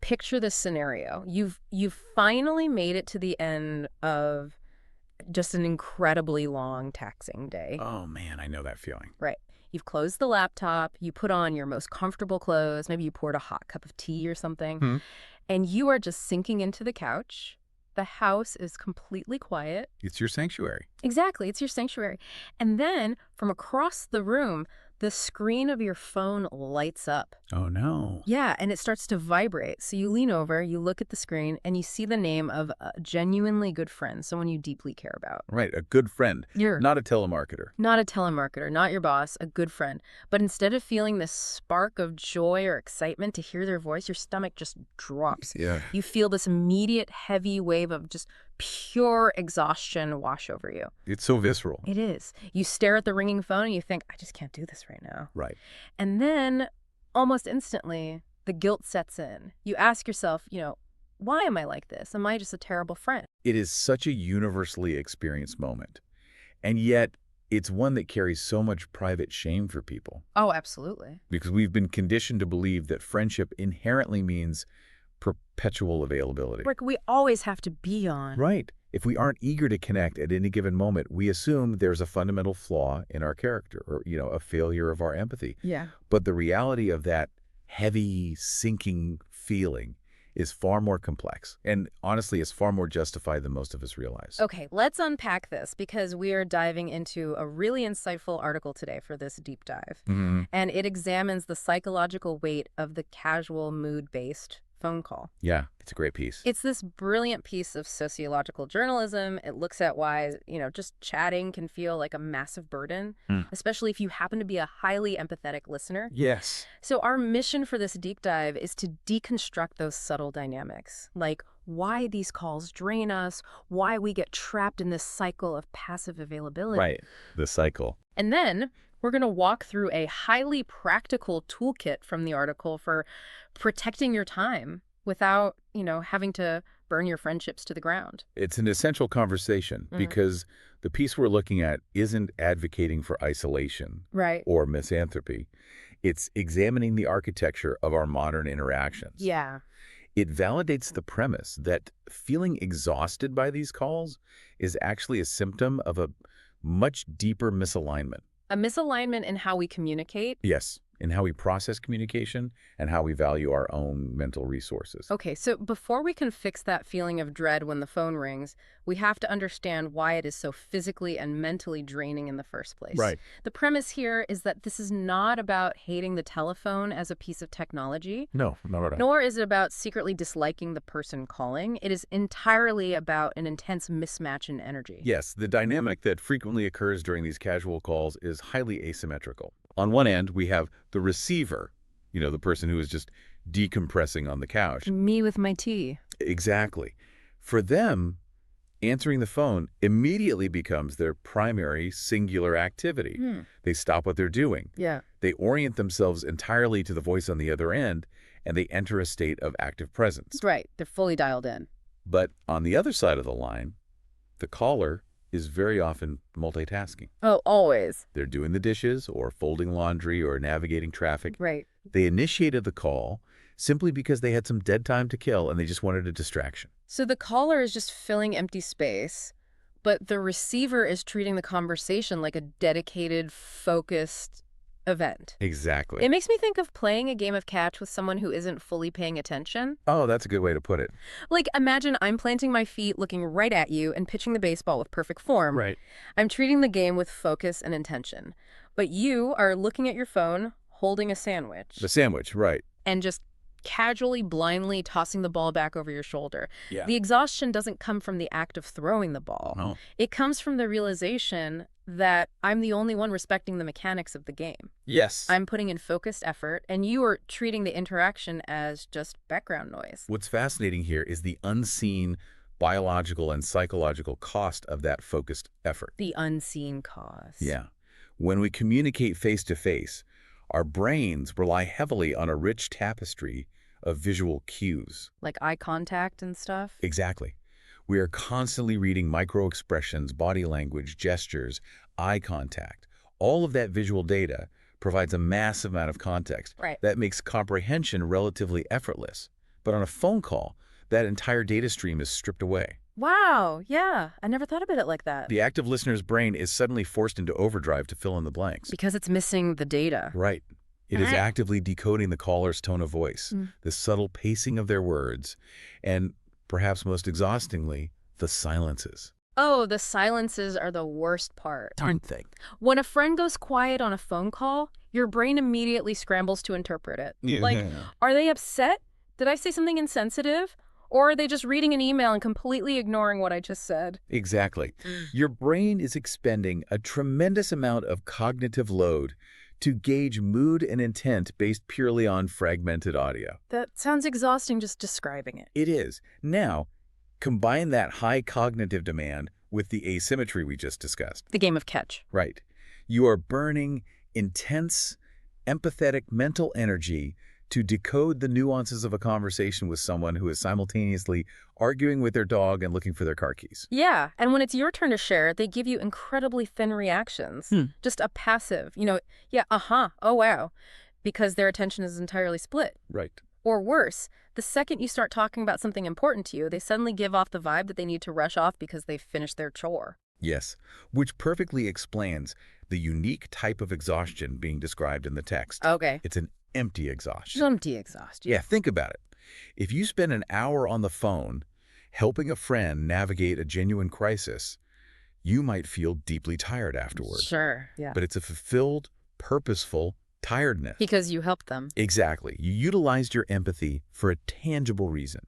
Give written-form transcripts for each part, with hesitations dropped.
picture this scenario. You've finally made it to the end of just an incredibly long, taxing day. Oh, man, I know that feeling. Right. You've closed the laptop, you put on your most comfortable clothes, maybe you poured a hot cup of tea or something, and you are just sinking into the couch. The house is completely quiet. It's your sanctuary. Exactly, it's your sanctuary. And then, from across the room, the screen of your phone lights up. Oh, no. Yeah, and it starts to vibrate. So you lean over, you look at the screen, and you see the name of a genuinely good friend, someone you deeply care about. Right, a good friend, not a telemarketer. Not a telemarketer, not your boss, a good friend. But instead of feeling this spark of joy or excitement to hear their voice, your stomach just drops. Yeah. You feel this immediate heavy wave of just pure exhaustion wash over you. It's so visceral. It is. You stare at the ringing phone and you think, I just can't do this right now. Right. And then, almost instantly, the guilt sets in. You ask yourself, why am I like this? Am I just a terrible friend? It is such a universally experienced moment. And yet, it's one that carries so much private shame for people. Oh, absolutely. Because we've been conditioned to believe that friendship inherently means perpetual availability. Rick, we always have to be on. Right. If we aren't eager to connect at any given moment, we assume there's a fundamental flaw in our character or, a failure of our empathy. Yeah. But the reality of that heavy, sinking feeling is far more complex and honestly is far more justified than most of us realize. Okay, let's unpack this because we are diving into a really insightful article today for this deep dive. And it examines the psychological weight of the casual, mood-based phone call. Yeah, it's a great piece. It's this brilliant piece of sociological journalism. It looks at why, just chatting can feel like a massive burden, especially if you happen to be a highly empathetic listener. Yes. So our mission for this deep dive is to deconstruct those subtle dynamics, like why these calls drain us, why we get trapped in this cycle of passive availability. Right, the cycle. And then we're going to walk through a highly practical toolkit from the article for protecting your time without, having to burn your friendships to the ground. It's an essential conversation because the piece we're looking at isn't advocating for isolation or misanthropy. It's examining the architecture of our modern interactions. Yeah. It validates the premise that feeling exhausted by these calls is actually a symptom of a much deeper misalignment. A misalignment in how we communicate? Yes, in how we process communication and how we value our own mental resources. Okay, so before we can fix that feeling of dread when the phone rings, we have to understand why it is so physically and mentally draining in the first place. Right. The premise here is that this is not about hating the telephone as a piece of technology. No, not at all. Nor is it about secretly disliking the person calling. It is entirely about an intense mismatch in energy. Yes, the dynamic that frequently occurs during these casual calls is highly asymmetrical. On one end, we have the receiver, the person who is just decompressing on the couch. Me with my tea. Exactly. For them, answering the phone immediately becomes their primary singular activity. They stop what they're doing. Yeah. They orient themselves entirely to the voice on the other end, and they enter a state of active presence. Right. They're fully dialed in. But on the other side of the line, the caller is very often multitasking. Oh, always. They're doing the dishes or folding laundry or navigating traffic. Right. They initiated the call simply because they had some dead time to kill and they just wanted a distraction. So the caller is just filling empty space, but the receiver is treating the conversation like a dedicated, focused event. Exactly. It makes me think of playing a game of catch with someone who isn't fully paying attention. Oh, that's a good way to put it. Like, imagine I'm planting my feet, looking right at you, and pitching the baseball with perfect form. Right. I'm treating the game with focus and intention. But you are looking at your phone, holding a sandwich. The sandwich, right. And just casually, blindly tossing the ball back over your shoulder. Yeah. The exhaustion doesn't come from the act of throwing the ball. No. It comes from the realization that I'm the only one respecting the mechanics of the game. Yes. I'm putting in focused effort, and you are treating the interaction as just background noise. What's fascinating here is the unseen biological and psychological cost of that focused effort. The unseen cost. Yeah. When we communicate face-to-face, our brains rely heavily on a rich tapestry of visual cues. Like eye contact and stuff? Exactly. We are constantly reading micro-expressions, body language, gestures, eye contact. All of that visual data provides a massive amount of context. Right. That makes comprehension relatively effortless But on a phone call, that entire data stream is stripped away. Wow, yeah. I never thought about it like that. The active listener's brain is suddenly forced into overdrive to fill in the blanks. Because it's missing the data. Right. It is actively decoding the caller's tone of voice, the subtle pacing of their words, and perhaps most exhaustingly, the silences. Oh, the silences are the worst part. Aren't they? When a friend goes quiet on a phone call, your brain immediately scrambles to interpret it. Yeah. Like, are they upset? Did I say something insensitive? Or are they just reading an email and completely ignoring what I just said? Exactly. Your brain is expending a tremendous amount of cognitive load to gauge mood and intent based purely on fragmented audio. That sounds exhausting just describing it. It is. Now, combine that high cognitive demand with the asymmetry we just discussed. The game of catch. Right. You are burning intense, empathetic mental energy to decode the nuances of a conversation with someone who is simultaneously arguing with their dog and looking for their car keys. Yeah, and when it's your turn to share, they give you incredibly thin reactions. Just a passive, yeah, oh wow, because their attention is entirely split. Right. Or worse, the second you start talking about something important to you, they suddenly give off the vibe that they need to rush off because they've finished their chore. Yes, which perfectly explains the unique type of exhaustion being described in the text. Okay. It's an empty exhaustion. Empty exhaustion. Yeah, think about it. If you spend an hour on the phone helping a friend navigate a genuine crisis, you might feel deeply tired afterward. Sure, yeah. But it's a fulfilled, purposeful tiredness. Because you helped them. Exactly. You utilized your empathy for a tangible reason.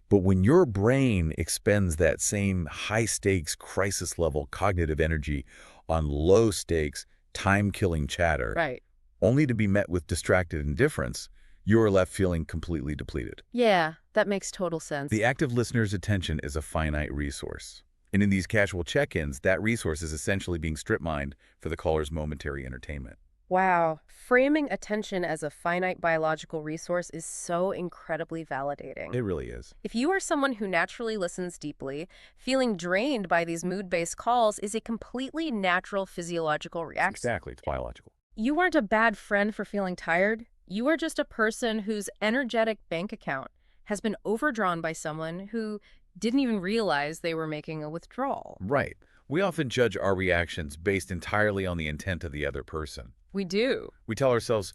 But when your brain expends that same high-stakes, crisis-level cognitive energy on low-stakes, time-killing chatter, Right. only to be met with distracted indifference, you are left feeling completely depleted. Yeah, that makes total sense. The active listener's attention is a finite resource. And in these casual check-ins, that resource is essentially being strip-mined for the caller's momentary entertainment. Wow. Framing attention as a finite biological resource is so incredibly validating. It really is. If you are someone who naturally listens deeply, feeling drained by these mood-based calls is a completely natural physiological reaction. Exactly. It's biological. You aren't a bad friend for feeling tired. You are just a person whose energetic bank account has been overdrawn by someone who didn't even realize they were making a withdrawal. Right. We often judge our reactions based entirely on the intent of the other person. We do. We tell ourselves,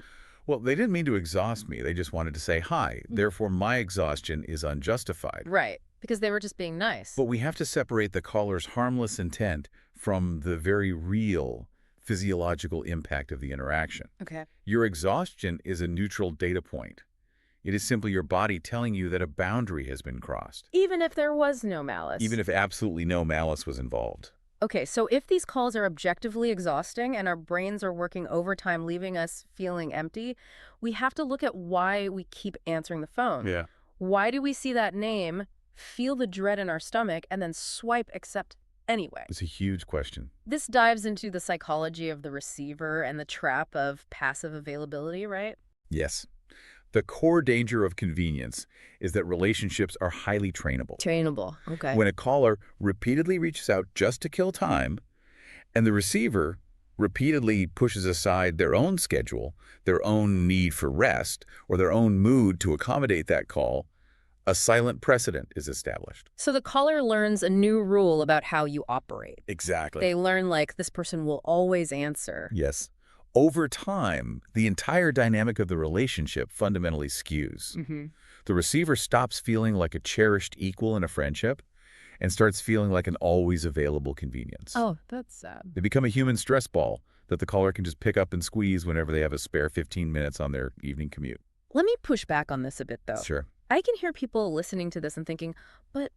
well, they didn't mean to exhaust me. They just wanted to say hi. Therefore, my exhaustion is unjustified. Right. Because they were just being nice. But we have to separate the caller's harmless intent from the very real physiological impact of the interaction. Okay. Your exhaustion is a neutral data point. It is simply your body telling you that a boundary has been crossed. Even if there was no malice. Even if absolutely no malice was involved. Okay, so if these calls are objectively exhausting and our brains are working overtime, leaving us feeling empty, we have to look at why we keep answering the phone. Yeah. Why do we see that name, feel the dread in our stomach, and then swipe accept anyway? It's a huge question. This dives into the psychology of the receiver and the trap of passive availability, right? Yes. The core danger of convenience is that relationships are highly trainable. Trainable, okay. When a caller repeatedly reaches out just to kill time, and the receiver repeatedly pushes aside their own schedule, their own need for rest, or their own mood to accommodate that call, a silent precedent is established. So the caller learns a new rule about how you operate. Exactly. They learn, like, this person will always answer. Yes. Over time, the entire dynamic of the relationship fundamentally skews. The receiver stops feeling like a cherished equal in a friendship and starts feeling like an always available convenience. Oh, that's sad. They become a human stress ball that the caller can just pick up and squeeze whenever they have a spare 15 minutes on their evening commute. Let me push back on this a bit, though. Sure. I can hear people listening to this and thinking, but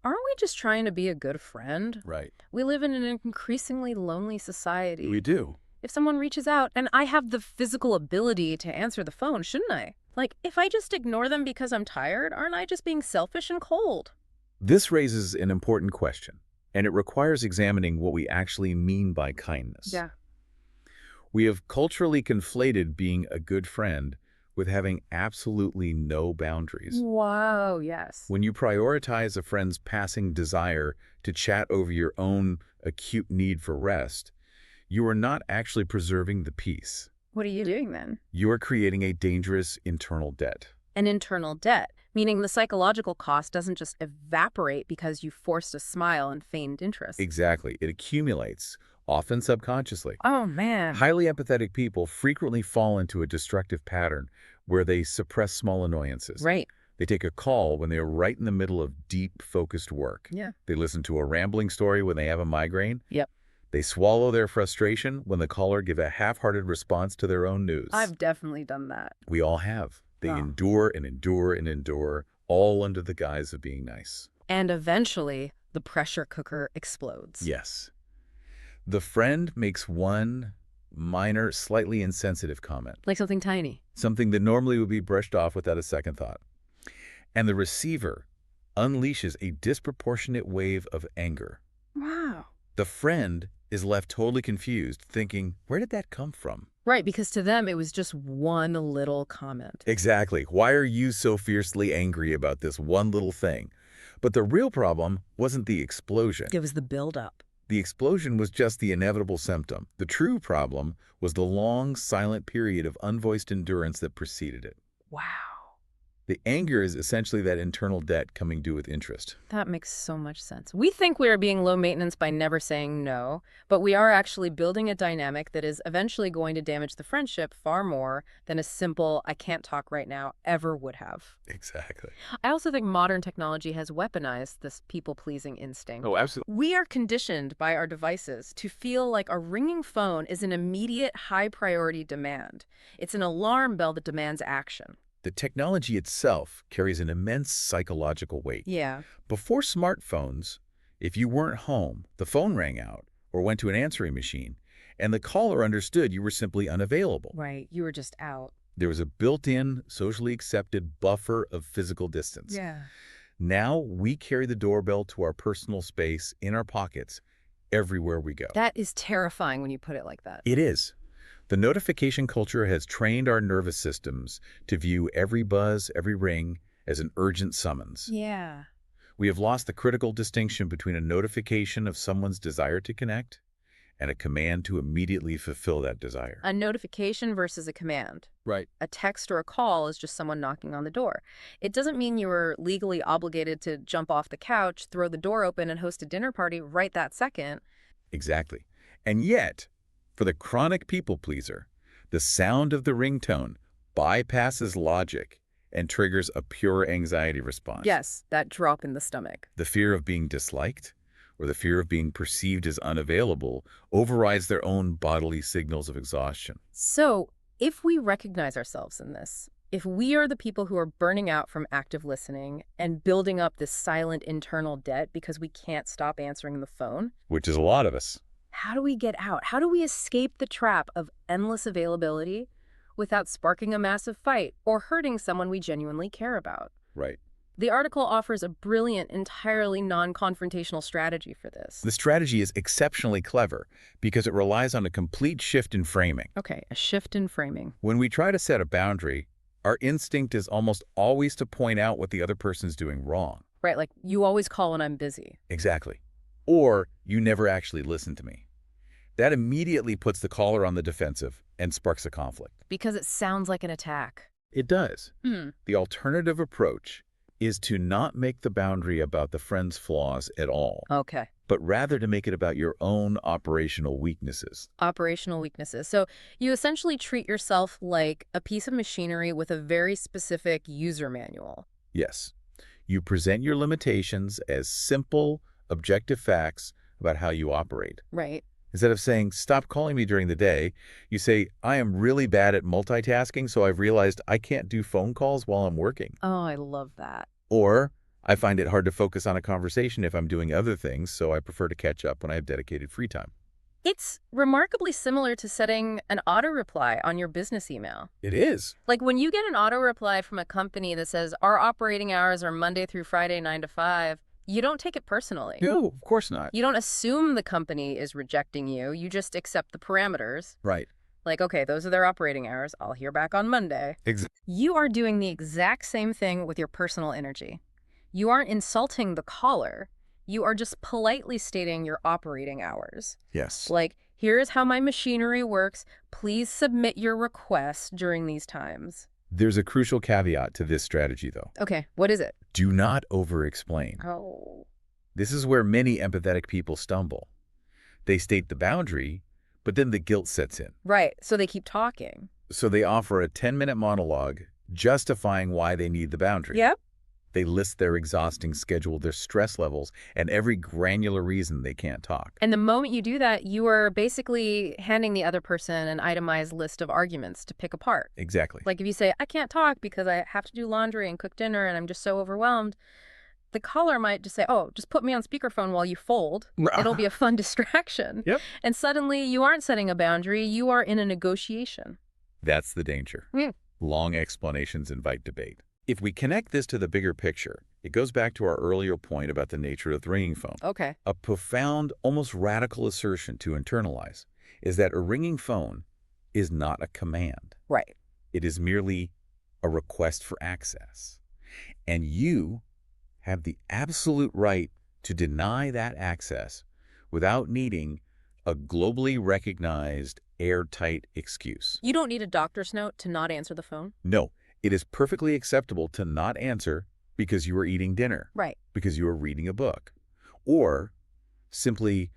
aren't we just trying to be a good friend? Right. We live in an increasingly lonely society. We do. If someone reaches out and I have the physical ability to answer the phone, shouldn't I? Like, if I just ignore them because I'm tired, aren't I just being selfish and cold? This raises an important question, and it requires examining what we actually mean by kindness. Yeah. We have culturally conflated being a good friend with having absolutely no boundaries. Wow, yes. When you prioritize a friend's passing desire to chat over your own acute need for rest, you are not actually preserving the peace. What are you doing then? You are creating a dangerous internal debt. An internal debt, Meaning the psychological cost doesn't just evaporate because you forced a smile and feigned interest. Exactly. It accumulates, often subconsciously. Oh, man. Highly empathetic people frequently fall into a destructive pattern where they suppress small annoyances. Right. They take a call when they are right in the middle of deep, focused work. Yeah. They listen to a rambling story when they have a migraine. Yep. They swallow their frustration when the caller gives a half-hearted response to their own news. I've definitely done that. We all have. They Oh. endure and endure and endure, all under the guise of being nice. And eventually, the pressure cooker explodes. Yes. The friend makes one minor, slightly insensitive comment, Like something tiny. something that normally would be brushed off without a second thought. And the receiver unleashes a disproportionate wave of anger. Wow. The friend is left totally confused, thinking, where did that come from? Right, because to them, it was just one little comment. Exactly. Why are you so fiercely angry about this one little thing? But the real problem wasn't the explosion. It was the buildup. The explosion was just the inevitable symptom. The true problem was the long, silent period of unvoiced endurance that preceded it. Wow. The anger is essentially that internal debt coming due with interest. That makes so much sense. We think we are being low maintenance by never saying no, but we are actually building a dynamic that is eventually going to damage the friendship far more than a simple, I can't talk right now, ever would have. Exactly. I also think modern technology has weaponized this people-pleasing instinct. Oh, absolutely. We are conditioned by our devices to feel like a ringing phone is an immediate high-priority demand. It's an alarm bell that demands action. The technology itself carries an immense psychological weight. Yeah. Before smartphones, if you weren't home, the phone rang out or went to an answering machine, and the caller understood you were simply unavailable. Right. You were just out. There was a built-in, socially accepted buffer of physical distance. Yeah. Now we carry the doorbell to our personal space in our pockets everywhere we go. That is terrifying when you put it like that. It is. The notification culture has trained our nervous systems to view every buzz, every ring, as an urgent summons. Yeah. We have lost the critical distinction between a notification of someone's desire to connect and a command to immediately fulfill that desire. A notification versus a command. Right. A text or a call is just someone knocking on the door. It doesn't mean you are legally obligated to jump off the couch, throw the door open, and host a dinner party right that second. Exactly. And yet, for the chronic people pleaser, the sound of the ringtone bypasses logic and triggers a pure anxiety response. Yes, that drop in the stomach. The fear of being disliked or the fear of being perceived as unavailable overrides their own bodily signals of exhaustion. So, if we recognize ourselves in this, if we are the people who are burning out from active listening and building up this silent internal debt because we can't stop answering the phone, Which is a lot of us. how do we get out? How do we escape the trap of endless availability without sparking a massive fight or hurting someone we genuinely care about? Right. The article offers a brilliant, entirely non-confrontational strategy for this. The strategy is exceptionally clever because it relies on a complete shift in framing. Okay, a shift in framing. When we try to set a boundary, our instinct is almost always to point out what the other person's doing wrong. Right, like, you always call when I'm busy. Exactly. Or you never actually listen to me. That immediately puts the caller on the defensive and sparks a conflict. Because it sounds like an attack. It does. Hmm. The alternative approach is to not make the boundary about the friend's flaws at all, Okay. but rather to make it about your own operational weaknesses. Operational weaknesses. So you essentially treat yourself like a piece of machinery with a very specific user manual. Yes. You present your limitations as simple, objective facts about how you operate. Right. Instead of saying, stop calling me during the day, you say, I am really bad at multitasking, so I've realized I can't do phone calls while I'm working. Oh, I love that. Or, I find it hard to focus on a conversation if I'm doing other things, so I prefer to catch up when I have dedicated free time. It's remarkably similar to setting an auto reply on your business email. It is. Like when you get an auto reply from a company that says, our operating hours are Monday through Friday, 9 to 5, you don't take it personally. No, of course not. You don't assume the company is rejecting you. You just accept the parameters. Right. Like, okay, those are their operating hours. I'll hear back on Monday. Exactly. You are doing the exact same thing with your personal energy. You aren't insulting the caller. You are just politely stating your operating hours. Yes. Like, here is how my machinery works. Please submit your request during these times. There's a crucial caveat to this strategy, though. Okay, what is it? Do not over-explain. Oh. This is where many empathetic people stumble. They state the boundary, but then the guilt sets in. Right, so they keep talking. So they offer a 10-minute monologue justifying why they need the boundary. Yep. They list their exhausting schedule, their stress levels, and every granular reason they can't talk. And the moment you do that, you are basically handing the other person an itemized list of arguments to pick apart. Exactly. Like if you say, I can't talk because I have to do laundry and cook dinner and I'm just so overwhelmed, the caller might just say, oh, just put me on speakerphone while you fold. It'll be a fun distraction. Yep. And suddenly you aren't setting a boundary, you are in a negotiation. That's the danger. Long explanations invite debate. If we connect this to the bigger picture, it goes back to our earlier point about the nature of the ringing phone. Okay. A profound, almost radical assertion to internalize is that a ringing phone is not a command. Right. It is merely a request for access. And you have the absolute right to deny that access without needing a globally recognized, airtight excuse. You don't need a doctor's note to not answer the phone? No, it is perfectly acceptable to not answer because you are eating dinner, Right. because you are reading a book, or simply,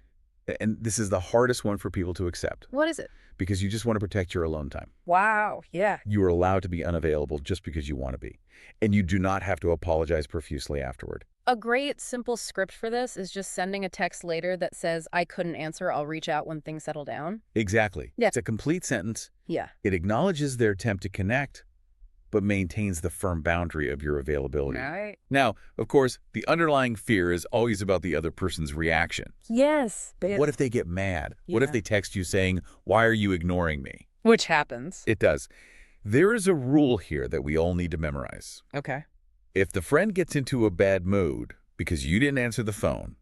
and this is the hardest one for people to accept, What is it? because you just want to protect your alone time. Wow. Yeah. You are allowed to be unavailable just because you want to be, and you do not have to apologize profusely afterward. A great simple script for this is just sending a text later that says, I couldn't answer, I'll reach out when things settle down. Exactly. Yeah. It's a complete sentence. Yeah. It acknowledges their attempt to connect, but maintains the firm boundary of your availability. Right. Now, of course, the underlying fear is always about the other person's reaction. Yes. What if they get mad? What if Yeah. they text you saying, why are you ignoring me? Which happens. It does. There is a rule here that we all need to memorize. Okay. If the friend gets into a bad mood because you didn't answer the phone,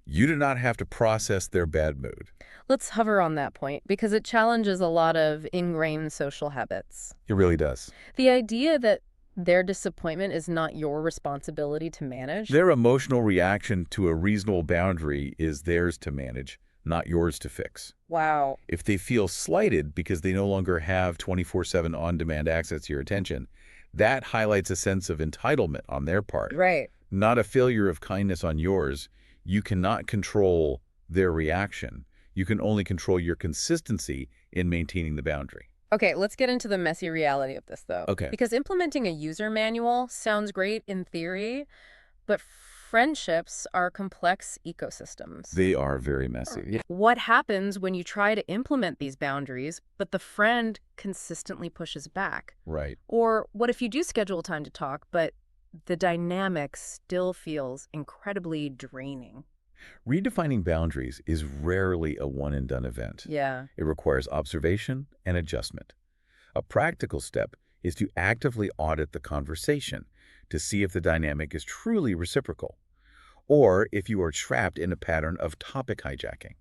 you do not have to process their bad mood. Let's hover on that point because it challenges a lot of ingrained social habits. It really does. The idea that their disappointment is not your responsibility to manage. Their emotional reaction to a reasonable boundary is theirs to manage, not yours to fix. Wow. If they feel slighted because they no longer have 24/7 on-demand access to your attention, that highlights a sense of entitlement on their part, Right. not a failure of kindness on yours. You cannot control their reaction. You can only control your consistency in maintaining the boundary. Okay, let's get into the messy reality of this, though. Okay. Because implementing a user manual sounds great in theory, but friendships are complex ecosystems. They are very messy. What happens when you try to implement these boundaries, but the friend consistently pushes back? Right. Or what if you do schedule time to talk, but the dynamic still feels incredibly draining? Redefining boundaries is rarely a one-and-done event. Yeah. It requires observation and adjustment. A practical step is to actively audit the conversation to see if the dynamic is truly reciprocal, or if you are trapped in a pattern of topic hijacking.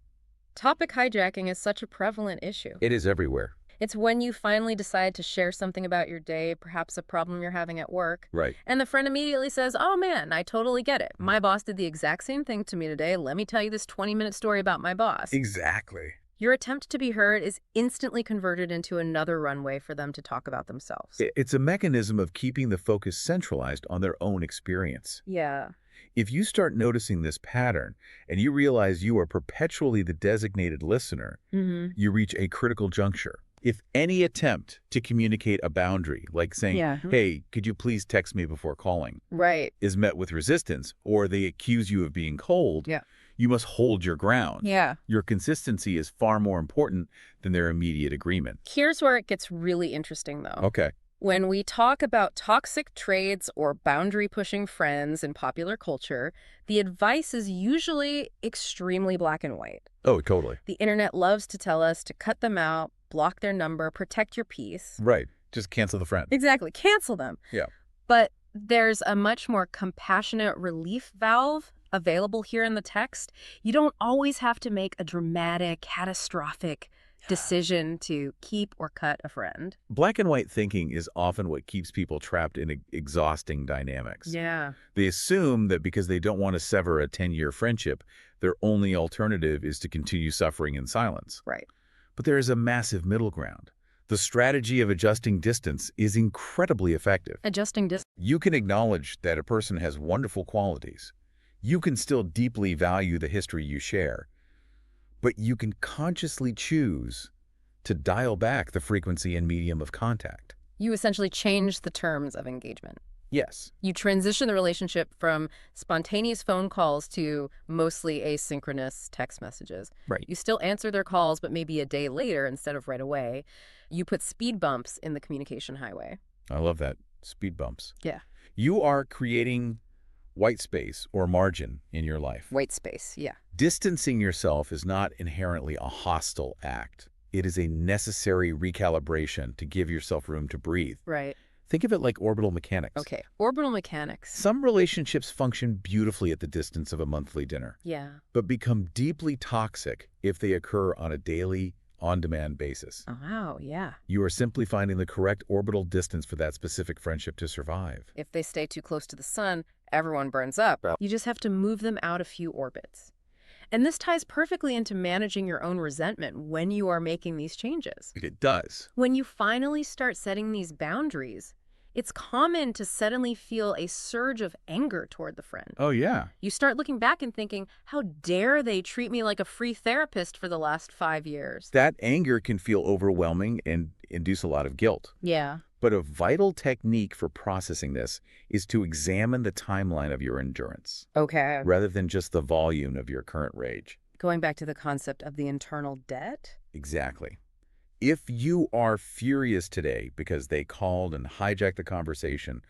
Topic hijacking is such a prevalent issue. It is everywhere. It's when you finally decide to share something about your day, perhaps a problem you're having at work, Right. and the friend immediately says, oh man, I totally get it. My boss did the exact same thing to me today. Let me tell you this 20-minute story about my boss. Exactly. Your attempt to be heard is instantly converted into another runway for them to talk about themselves. It's a mechanism of keeping the focus centralized on their own experience. Yeah. If you start noticing this pattern and you realize you are perpetually the designated listener, you reach a critical juncture. If any attempt to communicate a boundary, like saying, hey, could you please text me before calling, Right. is met with resistance, or they accuse you of being cold, you must hold your ground. Yeah. Your consistency is far more important than their immediate agreement. Here's where it gets really interesting, though. Okay. When we talk about toxic traits or boundary-pushing friends in popular culture, the advice is usually extremely black and white. Oh, totally. The internet loves to tell us to cut them out, block their number, protect your peace. Right. Just cancel the friend. Exactly. Cancel them. Yeah. But there's a much more compassionate relief valve available here in the text. You don't always have to make a dramatic, catastrophic decision to keep or cut a friend. Black and white thinking is often what keeps people trapped in exhausting dynamics. Yeah. They assume that because they don't want to sever a 10-year friendship, their only alternative is to continue suffering in silence. Right. But there is a massive middle ground. The strategy of adjusting distance is incredibly effective. Adjusting distance. You can acknowledge that a person has wonderful qualities. You can still deeply value the history you share, but you can consciously choose to dial back the frequency and medium of contact. You essentially change the terms of engagement. Yes. You transition the relationship from spontaneous phone calls to mostly asynchronous text messages. Right. You still answer their calls, but maybe a day later instead of right away. You put speed bumps in the communication highway. I love that. Speed bumps. Yeah. You are creating white space or margin in your life. White space, yeah. Distancing yourself is not inherently a hostile act. It is a necessary recalibration to give yourself room to breathe. Right. Think of it like orbital mechanics. Okay, orbital mechanics. Some relationships function beautifully at the distance of a monthly dinner, Yeah. but become deeply toxic if they occur on a daily, on-demand basis. Oh, wow, yeah. You are simply finding the correct orbital distance for that specific friendship to survive. If they stay too close to the sun, everyone burns up. Yeah. You just have to move them out a few orbits. And this ties perfectly into managing your own resentment when you are making these changes. It does. When you finally start setting these boundaries, it's common to suddenly feel a surge of anger toward the friend. Oh, yeah. You start looking back and thinking, how dare they treat me like a free therapist for the last 5 years? That anger can feel overwhelming and induce a lot of guilt. Yeah. But a vital technique for processing this is to examine the timeline of your endurance, Okay. rather than just the volume of your current rage. Going back to the concept of the internal debt? Exactly. If you are furious today because they called and hijacked the conversation,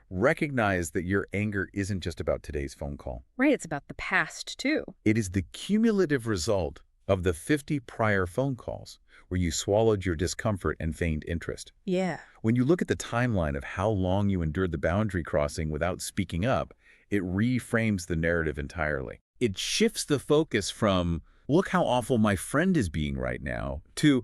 recognize that your anger isn't just about today's phone call. Right, it's about the past, too. It is the cumulative result of the 50 prior phone calls where you swallowed your discomfort and feigned interest. Yeah. When you look at the timeline of how long you endured the boundary crossing without speaking up, it reframes the narrative entirely. It shifts the focus from, look how awful my friend is being right now, to,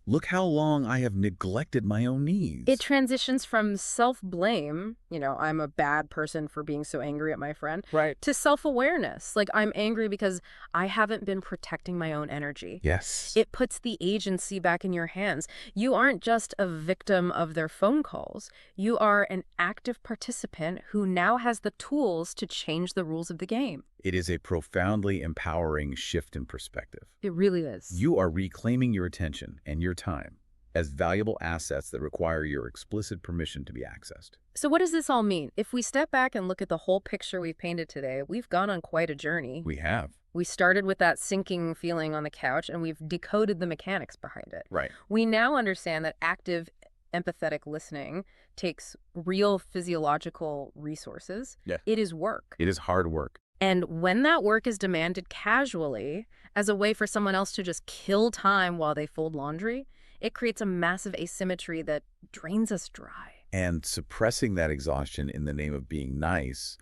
look how long I have neglected my own needs. It transitions from self-blame, I'm a bad person for being so angry at my friend, Right. to self-awareness. Like, I'm angry because I haven't been protecting my own energy. Yes. It puts the agency back in your hands. You aren't just a victim of their phone calls. You are an active participant who now has the tools to change the rules of the game. It is a profoundly empowering shift in perspective. It really is. You are reclaiming your attention and your time as valuable assets that require your explicit permission to be accessed. So what does this all mean? If we step back and look at the whole picture we've painted today, we've gone on quite a journey. We have. We started with that sinking feeling on the couch, and we've decoded the mechanics behind it. Right. We now understand that active, empathetic listening takes real physiological resources. Yeah. It is work. It is hard work. And when that work is demanded casually, as a way for someone else to just kill time while they fold laundry, it creates a massive asymmetry that drains us dry. And suppressing that exhaustion in the name of being nice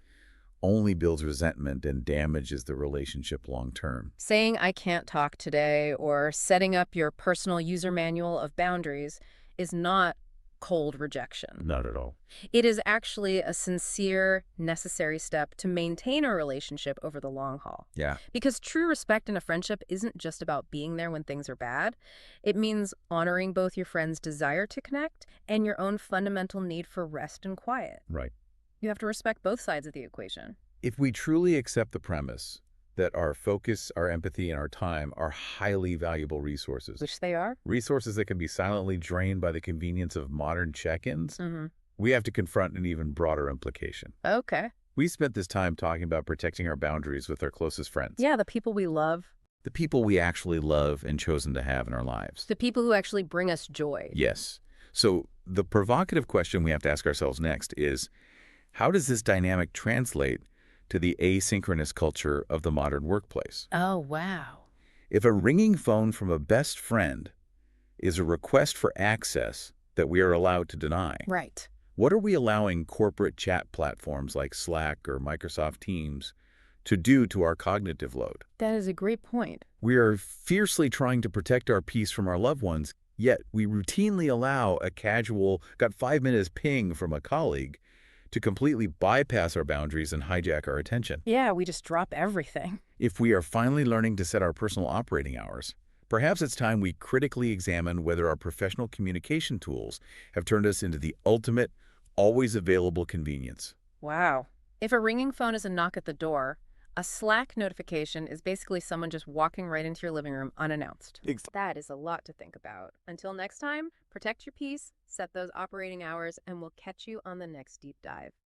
only builds resentment and damages the relationship long term. Saying I can't talk today or setting up your personal user manual of boundaries is not cold rejection. Not at all. It is actually a sincere, necessary step to maintain a relationship over the long haul. Yeah. Because true respect in a friendship isn't just about being there when things are bad. It means honoring both your friend's desire to connect and your own fundamental need for rest and quiet. Right. You have to respect both sides of the equation. If we truly accept the premise that our focus, our empathy, and our time are highly valuable resources, Which they are. resources that can be silently drained by the convenience of modern check-ins, we have to confront an even broader implication. Okay. We spent this time talking about protecting our boundaries with our closest friends. Yeah, the people we love. The people we actually love and chosen to have in our lives. The people who actually bring us joy. Yes. So the provocative question we have to ask ourselves next is, how does this dynamic translate to the asynchronous culture of the modern workplace? Oh, wow. If a ringing phone from a best friend is a request for access that we are allowed to deny, Right. what are we allowing corporate chat platforms like Slack or Microsoft Teams to do to our cognitive load? That is a great point. We are fiercely trying to protect our peace from our loved ones, yet we routinely allow a casual, got 5 minutes ping from a colleague to completely bypass our boundaries and hijack our attention. Yeah, we just drop everything. If we are finally learning to set our personal operating hours, Perhaps it's time we critically examine whether our professional communication tools have turned us into the ultimate, always available convenience. Wow. If a ringing phone is a knock at the door, a Slack notification is basically someone just walking right into your living room unannounced. That is a lot to think about. Until next time, protect your peace, set those operating hours, and we'll catch you on the next deep dive.